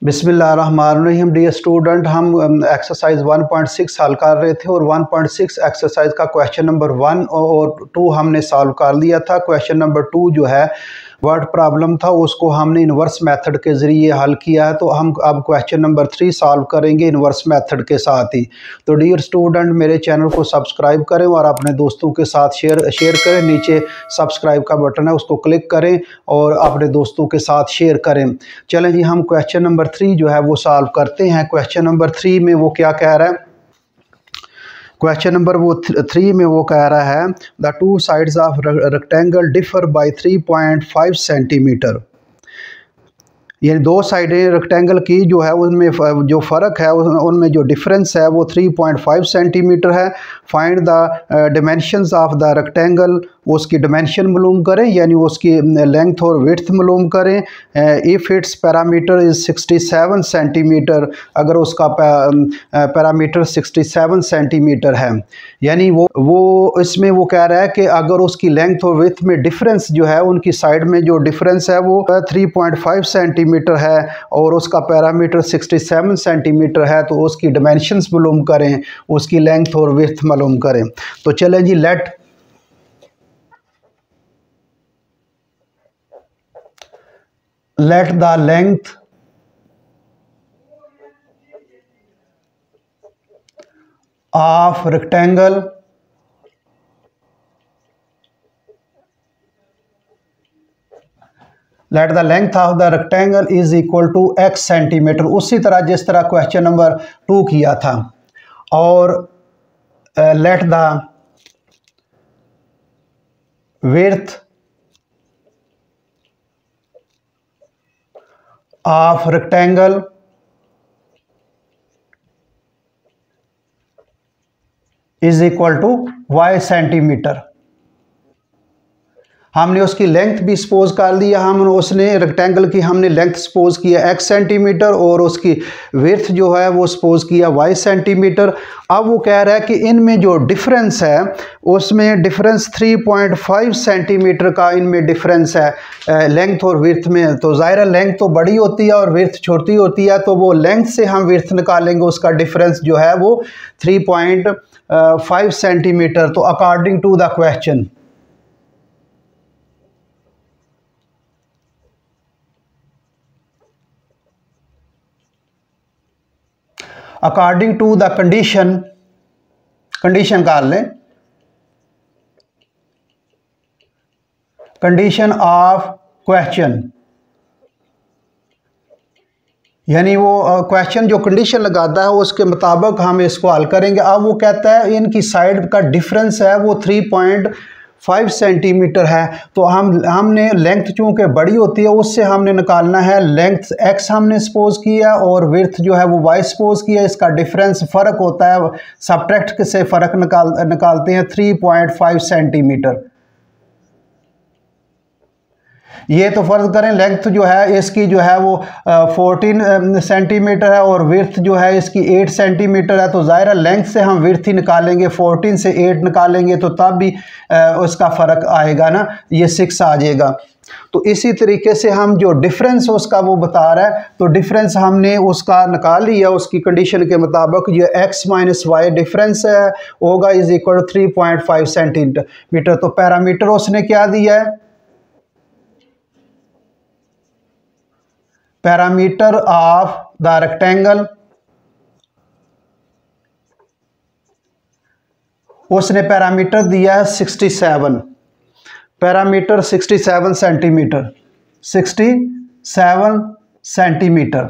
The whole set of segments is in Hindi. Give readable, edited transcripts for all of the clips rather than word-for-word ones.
बिस्मिल्लाहिर्रहमानिर्रहीम। डियर स्टूडेंट, हम एक्सरसाइज 1.6 हल कर रहे थे और 1.6 एक्सरसाइज का क्वेश्चन नंबर 1 और 2 हमने सॉल्व कर लिया था। क्वेश्चन नंबर 2 जो है वर्ड प्रॉब्लम था, उसको हमने इन्वर्स मेथड के ज़रिए हल किया है। तो हम अब क्वेश्चन नंबर 3 सॉल्व करेंगे इन्वर्स मेथड के साथ ही। तो डियर स्टूडेंट, मेरे चैनल को सब्सक्राइब करें और अपने दोस्तों के साथ शेयर करें। नीचे सब्सक्राइब का बटन है, उसको क्लिक करें और अपने दोस्तों के साथ शेयर करें। चलें जी, हम क्वेश्चन नंबर 3 जो है वो सॉल्व करते हैं। क्वेश्चन नंबर 3 में वो क्या कह रहा है? क्वेश्चन नंबर 3 में वो कह रहा है the two sides of rectangle differ by 3.5 centimetre. ये दो साइडें रेक्टेंगल की जो है उनमें जो फ़र्क है, उनमें जो डिफरेंस है वो 3.5 सेंटीमीटर है। Find the dimensions of the rectangle, उसकी डिमेंशन मालूम करें, यानी उसकी लेंथ और विड्थ मालूम करें। If it's parameter is 67 centimetre, अगर उसका पैरामीटर 67 सेंटीमीटर है, यानी वो इसमें वो कह रहा है कि अगर उसकी लेंथ और विड्थ में डिफरेंस जो है, उनकी साइड में जो डिफरेंस है वो 3.5 सेंटीमीटर है और उसका पैरामीटर 67 सेंटीमीटर है, तो उसकी डिमेंशंस मालूम करें, उसकी लेंथ और विड्थ मालूम करें। तो चलें जी, let the length of rectangle let the length of the rectangle is equal to x centimetre, उसी तरह जिस तरह क्वेश्चन नंबर 2 किया था। और let the width of rectangle is equal to y centimetre. हमने उसकी लेंथ भी सपोज कर लिया, उसने रेक्टेंगल की हमने लेंथ सपोज किया x सेंटीमीटर और उसकी विड्थ जो है वो सपोज किया y सेंटीमीटर। अब वो कह रहा है कि इनमें जो डिफरेंस है उसमें डिफरेंस 3.5 सेंटीमीटर का इनमें डिफरेंस है लेंथ और विड्थ में। तो ज़ाहिर लेंथ तो बड़ी होती है और विड्थ छोटी होती है, तो वो लेंथ से हम विड्थ निकालेंगे, उसका डिफरेंस जो है वो 3.5 सेंटीमीटर। तो according to the question, according to the condition कर लें, कंडीशन ऑफ क्वेश्चन, यानी वो क्वेश्चन जो कंडीशन लगाता है उसके मुताबिक हम इसको हल करेंगे। अब वो कहता है इनकी साइड का डिफरेंस है वो 3.5 सेंटीमीटर है। तो हमने लेंथ चूँकि बड़ी होती है उससे हमने निकालना है लेंथ x हमने सपोज किया और विड्थ जो है वो y सपोज किया। इसका डिफरेंस फ़र्क होता है, सब्ट्रैक्ट से फ़र्क निकालते हैं 3.5 सेंटीमीटर। ये तो फ़र्ज़ करें लेंथ जो है इसकी जो है वो 14 सेंटीमीटर है और विड्थ जो है इसकी 8 सेंटीमीटर है। तो ज़ाहिर लेंथ से हम विड्थ ही निकालेंगे, 14 से 8 निकालेंगे तो तब भी उसका फ़र्क आएगा ना, ये 6 आ जाएगा। तो इसी तरीके से हम जो डिफरेंस उसका वो बता रहा है, तो डिफरेंस हमने उसका निकाल लिया उसकी कंडीशन के मुताबिक। ये x माइनस वाई डिफरेंस होगा इज इक्वल 3.5 सेंटीमीटर। तो पैरामीटर उसने क्या दिया है? पैरामीटर ऑफ द रेक्टेंगल, उसने पैरामीटर दिया है 67, पैरामीटर 67 सेंटीमीटर, 67 सेंटीमीटर।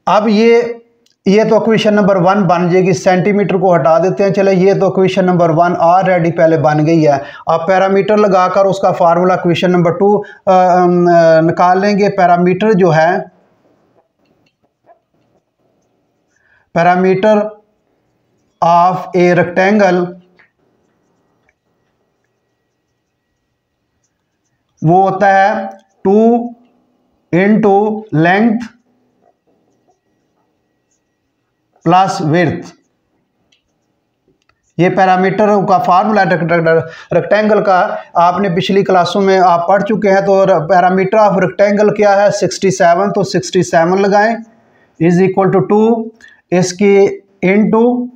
अब ये तो क्वेश्चन नंबर 1 बन जाएगी, सेंटीमीटर को हटा देते हैं। चले, ये तो क्वेश्चन नंबर 1 ऑलरेडी पहले बन गई है। अब पैरामीटर लगाकर उसका फार्मूला क्वेश्चन नंबर 2 निकाल लेंगे। पैरामीटर जो है, पैरामीटर ऑफ ए रेक्टेंगल वो होता है 2 इंटू लेंथ प्लस विड्थ ये पैरामीटर का फार्मूला रेक्टेंगल का आपने पिछली क्लासों में आप पढ़ चुके हैं। तो पैरामीटर ऑफ रेक्टेंगल क्या है 67, तो 67 लगाएं इज इक्वल टू 2 इसकी इनटू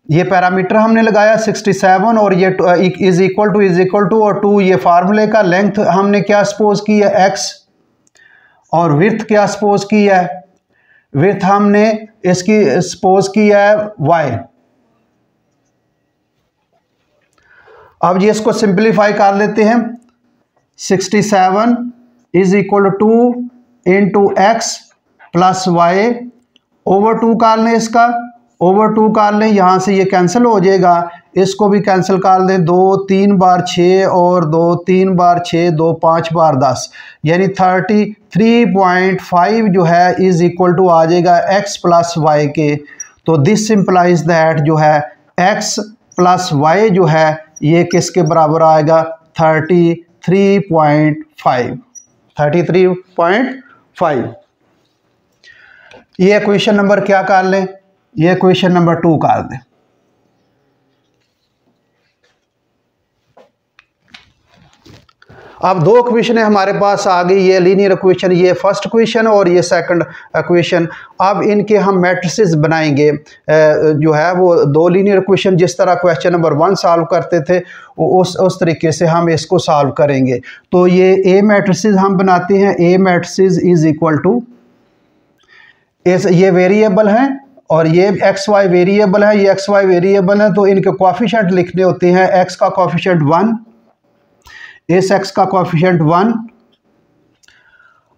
ये पैरामीटर हमने लगाया 67 और ये इज इक्वल टू और 2 ये फार्मूले का लेंथ हमने क्या सपोज की है x और विड्थ क्या सपोज की है, विड्थ हमने इसकी सपोज की है y। अब ये इसको सिंप्लीफाई कर लेते हैं 67 is equal to into x plus y over 2 कर लें, इसका ओवर 2 कर लें, यहाँ से ये कैंसिल हो जाएगा, इसको भी कैंसिल कर लें, 2 3 बार 6 और 2 3 बार 6 2 5 बार 10 यानी 33.5 जो है इज इक्वल टू आ जाएगा x प्लस वाई के। तो दिस सिंप्लाइज दैट जो है x प्लस वाई जो है ये किसके बराबर आएगा 33.5। ये क्वेश्चन नंबर क्या कर लें, ये क्वेश्चन नंबर 2 कर दें। अब 2 क्वेश्चन हमारे पास आ गई, ये लीनियर इक्वेशन, ये फर्स्ट क्वेश्चन और ये सेकंड क्वेश्चन। अब इनके हम मैट्रिसेस बनाएंगे, जो है वो 2 लीनियर इक्वेशन जिस तरह क्वेश्चन नंबर 1 सॉल्व करते थे उस तरीके से हम इसको सॉल्व करेंगे। तो ये ए मैट्रिसेस हम बनाते हैं, ए मैट्रिसेस इज इक्वल टू ये वेरिएबल हैं और ये एक्स वाई वेरिएबल है, ये एक्स वाई वेरिएबल है, तो इनके कोएफिशिएंट लिखने होते हैं। एक्स का कोएफिशिएंट 1, इस एक्स का कोएफिशिएंट 1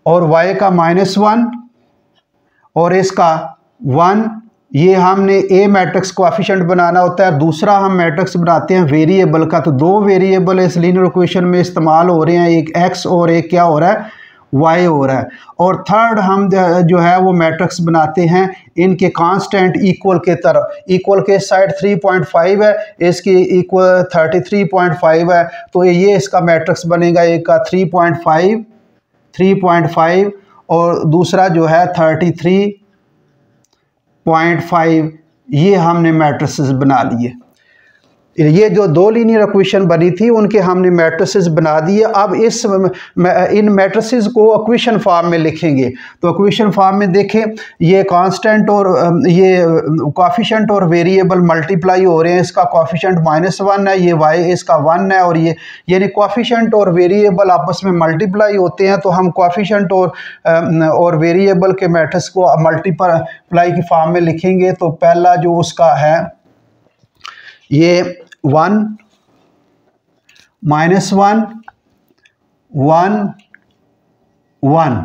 और y का -1 और इसका 1। ये हमने ए मैट्रिक्स कोएफिशिएंट बनाना होता है। दूसरा हम मैट्रिक्स बनाते हैं वेरिएबल का, तो 2 वेरिएबल इस लीनियर इक्वेशन में इस्तेमाल हो रहे हैं, एक x और एक क्या हो रहा है y हो रहा है। और थर्ड हम जो है वो मैट्रिक्स बनाते हैं इनके कांस्टेंट इक्वल के तरफ, इक्वल के साइड 3.5 है, इसकी इक्वल 33.5 है, तो ये इसका मैट्रिक्स बनेगा, एक का 3.5 और दूसरा जो है 33.5। ये हमने मैट्रिसेस बना लिए। ये जो 2 लीनियर इक्वेशन बनी थी उनके हमने मैट्रिसेस बना दिए। अब इन मैट्रिसेस को इक्वेशन फॉर्म में लिखेंगे। तो इक्वेशन फॉर्म में देखें, ये कांस्टेंट और ये कोएफिशिएंट और वेरिएबल मल्टीप्लाई हो रहे हैं। इसका कोएफिशिएंट -1 है, ये y इसका 1 है, और ये यानी कोएफिशिएंट और वेरिएबल आपस में मल्टीप्लाई होते हैं। तो हम कोएफिशिएंट और वेरिएबल के मैट्रिक्स को मल्टीप्लाई की फॉर्म में लिखेंगे। तो पहला जो उसका है ये 1 -1 1 1,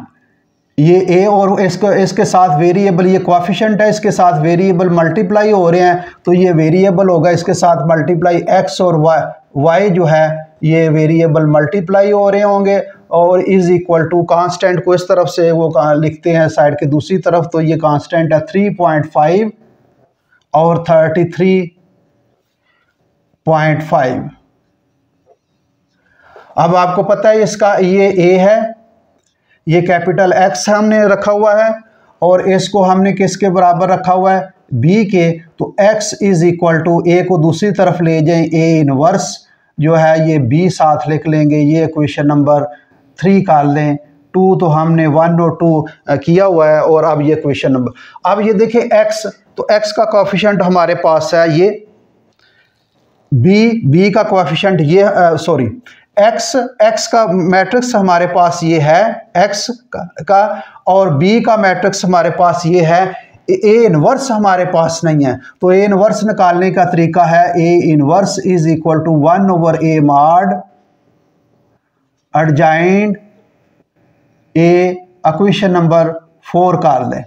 ये a और इसके साथ वेरिएबल, ये कोएफिशिएंट है, इसके साथ वेरिएबल मल्टीप्लाई हो रहे हैं, तो ये वेरिएबल होगा इसके साथ मल्टीप्लाई, x और y जो है ये वेरिएबल मल्टीप्लाई हो रहे होंगे, और इज इक्वल टू कांस्टेंट को इस तरफ से वो लिखते हैं साइड के दूसरी तरफ, तो ये कांस्टेंट है 3.5 और 33.5। अब आपको पता है इसका ये a है, ये कैपिटल X हमने रखा हुआ है, और इसको हमने किसके बराबर रखा हुआ है b के। तो x is equal to a को दूसरी तरफ ले जाएं, a इनवर्स जो है ये b साथ लिख लेंगे। ये क्वेश्चन नंबर 3 कर लें। 2 तो हमने 1 और 2 किया हुआ है, और अब ये क्वेश्चन नंबर, अब ये देखें x, तो x का कोएफिशिएंट हमारे पास है ये b का कोएफिशिएंट ये x का मैट्रिक्स हमारे पास ये है x का, और b का मैट्रिक्स हमारे पास ये है। a इनवर्स हमारे पास नहीं है, तो a इनवर्स निकालने का तरीका है a inverse is equal to 1 over a mod adjoint a। Equation number 4 कर लें।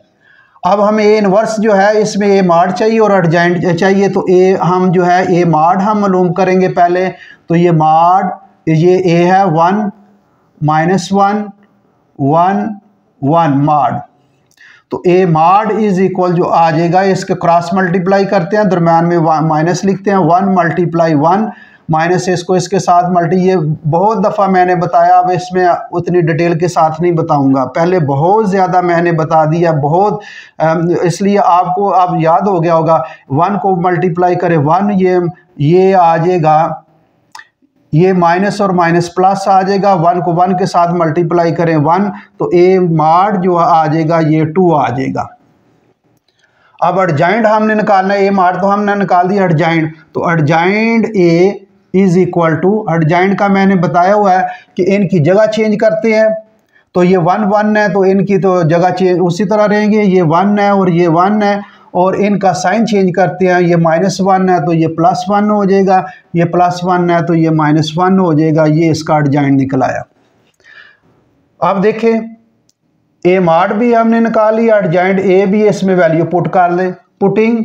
अब हमें a इनवर्स जो है इसमें a मॉड चाहिए और एडजॉइंट चाहिए, तो a हम जो है a मॉड हम मालूम करेंगे पहले। तो ये मॉड, ये a है 1 -1 1 1 मॉड, तो a मॉड इज इक्वल जो आ जाएगा, इसके क्रॉस मल्टीप्लाई करते हैं, दरम्यान में माइनस लिखते हैं, 1 × 1 माइनस इसको इसके साथ मल्टी, ये बहुत दफ़ा मैंने बताया, अब इसमें उतनी डिटेल के साथ नहीं बताऊंगा, पहले बहुत ज़्यादा मैंने बता दिया बहुत, इसलिए आपको अब याद हो गया होगा। 1 को मल्टीप्लाई करें 1, ये आ जाएगा, ये माइनस और माइनस प्लस आ जाएगा, 1 को 1 के साथ मल्टीप्लाई करें 1, तो ए माड जो आ जाएगा ये 2 आ जाएगा। अब एडजॉइंट हमने निकालना है, ए माड तो हमने निकाल दिया, एडजॉइंट, तो adjoint a is equal to, adjoint का मैंने बताया हुआ है कि इनकी जगह चेंज करते हैं, तो ये 1 1 है तो इनकी तो जगह चेंज उसी तरह रहेंगे, ये 1 है और ये 1 है, और इनका साइन चेंज करते हैं, ये -1 है तो ये +1 हो जाएगा, ये +1 है तो ये -1 हो जाएगा, ये इसका एडजॉइंट निकल आया। अब देखें ए माड भी हमने निकाल लिया, एडजॉइंट ए भी, इसमें वैल्यू पुट कर लें, putting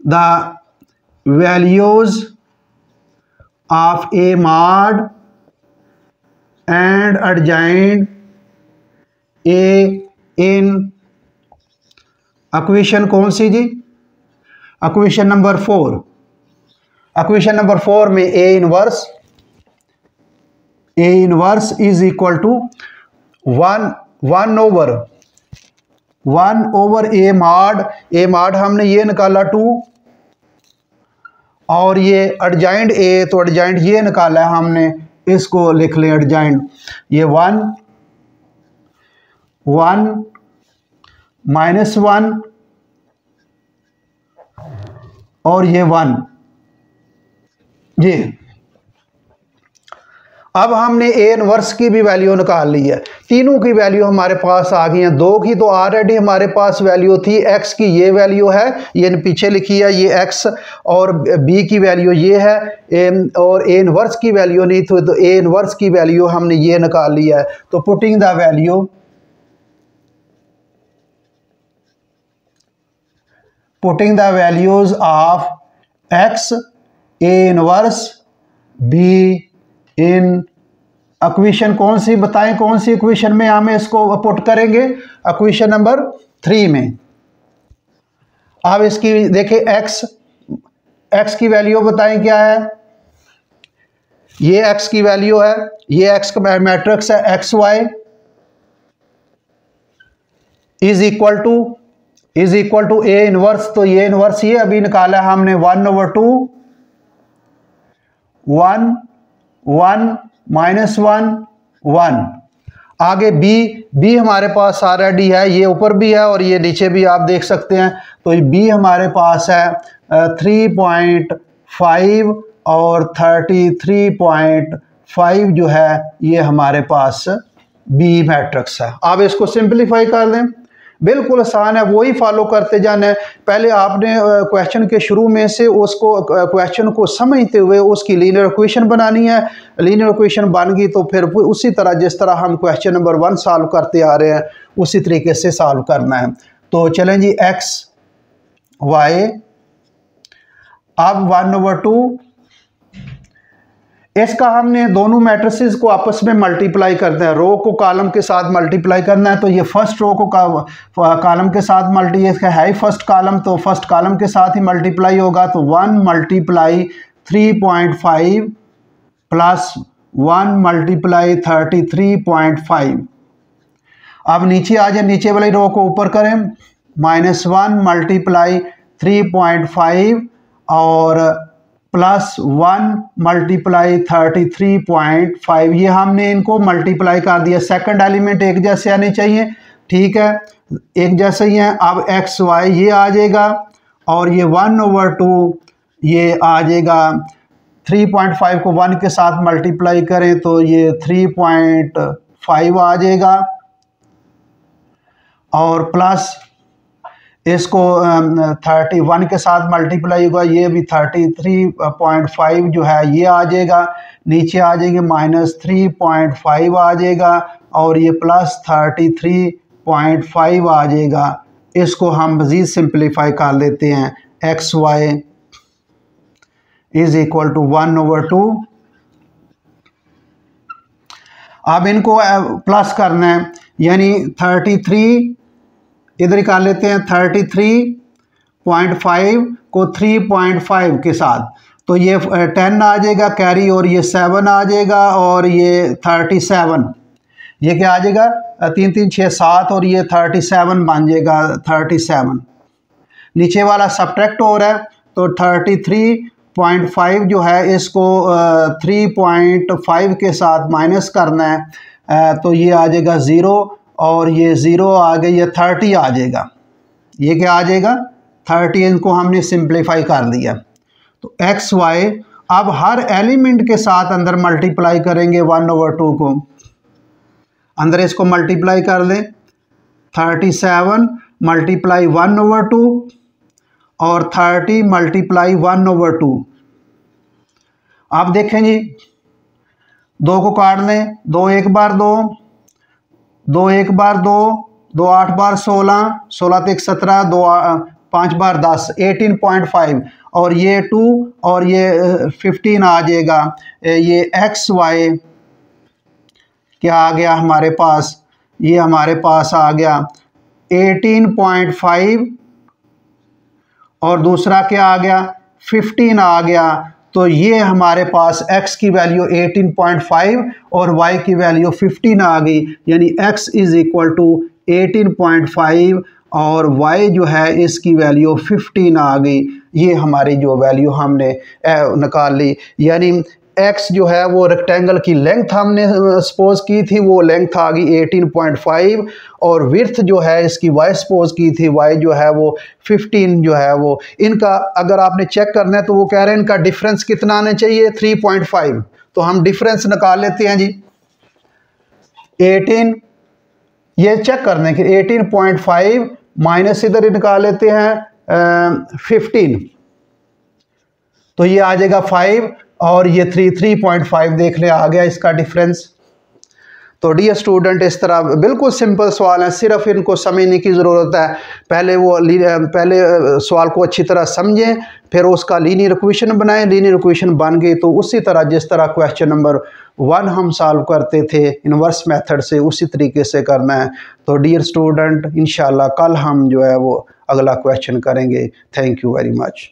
the values of A mod and adjoint A in equation कौन सी जी, इक्वेशन नंबर 4। इक्वेशन नंबर 4 में A inverse is equal to 1 over A mod हमने ये निकाला 2, और ये एडजॉइंट ए, तो एडजॉइंट ये निकाला है हमने, इसको लिख लें एडजॉइंट, ये 1 -1 और ये 1, ये। अब हमने ए इनवर्स की भी वैल्यू निकाल ली है, तीनों की वैल्यू हमारे पास आ गई हैं, 2 की तो ऑलरेडी हमारे पास वैल्यू थी, x की ये वैल्यू है, ये पीछे लिखी है ये x, और b की वैल्यू ये है, और ए इनवर्स की वैल्यू नहीं थी, तो ए इनवर्स की वैल्यू हमने ये निकाल ली है। तो putting the values of x, A inverse, b in equation कौन सी बताएं, कौन सी इक्वेशन में हम इसको पुट करेंगे, इक्वेशन नंबर 3 में। अब इसकी देखें x की वैल्यू बताएं क्या है, ये x की वैल्यू है, ये x का मैट्रिक्स है, xy is equal to a inverse, तो ये इनवर्स ये अभी निकाला है हमने 1/2 1 -1 1। आगे बी हमारे पास ऑलरेडी है, ये ऊपर भी है और ये नीचे भी आप देख सकते हैं, तो बी हमारे पास है 3.5 और 33.5 जो है ये हमारे पास बी मैट्रिक्स है। आप इसको सिंपलीफाई कर लें, बिल्कुल आसान है, वही फॉलो करते जाना है। पहले आपने क्वेश्चन के शुरू में से उसको क्वेश्चन को समझते हुए उसकी लीनियर इक्वेशन बनानी है, लीनियर इक्वेशन बन गई तो फिर उसी तरह जिस तरह हम क्वेश्चन नंबर 1 सॉल्व करते आ रहे हैं उसी तरीके से सॉल्व करना है। तो चलें जी, x y, अब 1/2, इसका हमने दोनों मैट्रिसेस को आपस में मल्टीप्लाई करना है, रो को कॉलम के साथ मल्टीप्लाई करना है, तो ये फर्स्ट रो को कॉलम के साथ इसका है फर्स्ट कॉलम, तो फर्स्ट कॉलम के साथ ही मल्टीप्लाई होगा, तो 1 × 3.5 प्लस 1 × 33.5। अब नीचे आ जाए, नीचे वाली रो को ऊपर करें, -1 × 3.5 और +1 × 33.5, ये हमने इनको मल्टीप्लाई कर दिया। सेकंड एलिमेंट एक जैसे आने चाहिए, ठीक है, एक जैसे ही हैं। अब x y ये आ जाएगा और ये 1/2 ये आ जाएगा, 3.5 को 1 के साथ मल्टीप्लाई करें तो ये 3.5 आ जाएगा, और प्लस इसको 31 के साथ मल्टीप्लाई होगा, ये भी 33.5 जो है ये आ जाएगा, नीचे आ जाएगी -3.5 आ जाएगा, और ये +33.5 आ जाएगा। इसको हम मज़ीद सिंप्लीफाई कर लेते हैं, x y is equal to 1/2। अब इनको प्लस करना है, यानी 33 इधर निकाल लेते हैं, 33 0.5 को 3.5 के साथ, तो ये 10 आ जाएगा कैरी, और ये 7 आ जाएगा, और ये 37, ये क्या आ जाएगा 3 3 6 7, और ये 37 बन जाएगा 37। नीचे वाला सब्ट्रैक्ट हो रहा है, तो 33.5 जो है इसको 3.5 के साथ माइनस करना है, तो ये आ जाएगा 0, और ये 0 आ गया, ये 30 आ जाएगा। ये क्या आ जाएगा 30, इनको हमने सिंप्लीफाई कर दिया। तो एक्स वाई अब हर एलिमेंट के साथ अंदर मल्टीप्लाई करेंगे 1/2 को, अंदर इसको मल्टीप्लाई कर लें, 37 मल्टीप्लाई 1/2 और 30 मल्टीप्लाई 1/2। आप देखें जी, 2 को काट लें, 2 एक बार 2, 2 एक बार 2, 2 8 बार 16, 16 तक 17, 2 5 बार 10, 18.5, और ये 2 और ये 15 आ जाएगा। ये एक्स वाई क्या आ गया हमारे पास, ये हमारे पास आ गया 18.5, और दूसरा क्या आ गया 15 आ गया। तो ये हमारे पास x की वैल्यू 18.5 और y की वैल्यू 15 आ गई, यानी x इज़ इक्वल टू 18.5 और y जो है इसकी वैल्यू 15 आ गई। ये हमारी जो वैल्यू हमने निकाल ली, यानी x जो है वो रेक्टेंगल की लेंथ हमने सपोज की थी, वो लेंथ आ गई 18.5, और विड्थ जो है इसकी y सपोज की थी, y जो है वो 15 जो है वो। इनका अगर आपने चेक करना है तो वो कह रहे हैं इनका डिफरेंस कितना आना चाहिए 3.5, तो हम डिफरेंस निकाल लेते हैं जी। 18 ये चेक करने के 18.5 माइनस इधर निकाल लेते हैं 15, तो ये आ जाएगा 5, और ये 3.5 देख ले आ गया इसका डिफरेंस। तो डियर स्टूडेंट इस तरह बिल्कुल सिंपल सवाल है, सिर्फ इनको समझने की ज़रूरत है। पहले सवाल को अच्छी तरह समझें, फिर उसका लीनियर इक्वेशन बनाएं। लीनियर इक्वेशन बन गई तो उसी तरह जिस तरह क्वेश्चन नंबर 1 हम सॉल्व करते थे इन्वर्स मेथड से, उसी तरीके से करना है। तो डियर स्टूडेंट इंशाल्लाह कल हम जो है वो अगला क्वेश्चन करेंगे। Thank you very much.